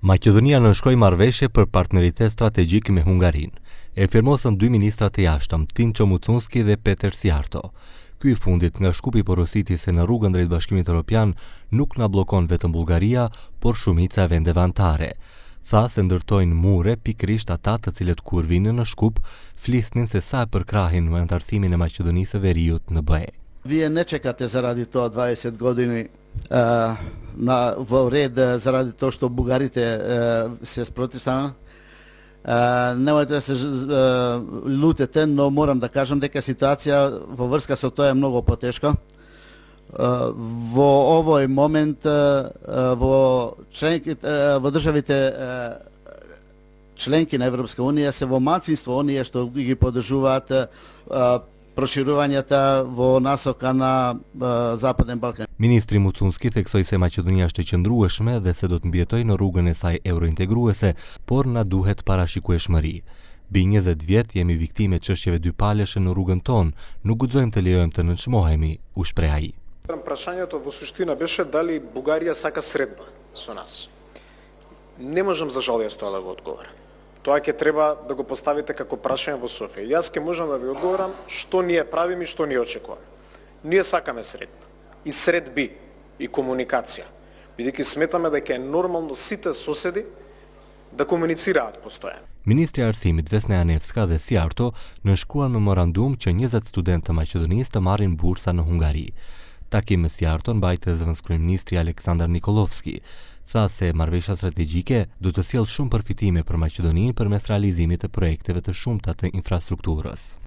Maqedonia nënshkroi marrëveshje për partneritet strategjik me Hungarinë. E firmosën dy ministrat e jashtëm, Timço Mucunski dhe Peter Sijarto. Ky I fundit nga shkupi porositi se në rrugën drejt Bashkimit Evropian nuk na bllokon vetëm Bullgaria, por shumica e vendeve anëtare. Tha se ndërtojnë mure pikërisht ata të cilët kur vinë në shkup flisnin se sa e përkrahin me antarësimin e Maqedonisë së Veriut në BE. Вие не чекате заради тоа 20 години во ред заради тоа што бугарите се спротивставаа. Немојте да се лутете, но морам да кажам дека ситуација во врска со тоа е многу потешка. Во овој момент во државите членки на Европска Унија се во малцинство оние што ги поддржуваат проширувањата во насока на Западен Балкан. Ministri Mucunski theksoi se Maqedonia është e qëndrueshme dhe se do të mbijetojë në rrugën e saj eurointegruese, por na duhet parashikueshmëri. Mbi 20 vjet jemi viktime çështjeve dypaleshe në rrugën tonë, nuk guxojmë të lejojmë të nënçmohemi, u shpreh ai. Прашањето во суштина беше дали Бугарија сака средба со нас. Не можам за жал јас тоа да го одговорам. Тоа ќе треба да го поставите како прашање во Софија. Јас ќе можам да ви одговорам што ние правиме и што ние очекуваме. Ние сакаме средба, и средби, и комуникација, бидејќи сметаме дека е нормално сите соседи да комуницираат постојано. Ministri I Arsimit Vesna Janevska dhe Sijarto nënshkruan memorandum që 20 studentë të Maqedonisë të marrin bursa në Hungari. Takim me Sijarton mbajtë zëvendëskryeministri Aleksandar Nikolovski. Tha se marrëveshja strategjike do të sjellë shumë përfitime për Maqedoninë përmes realizimit të projekteve të shumta të infrastrukturës.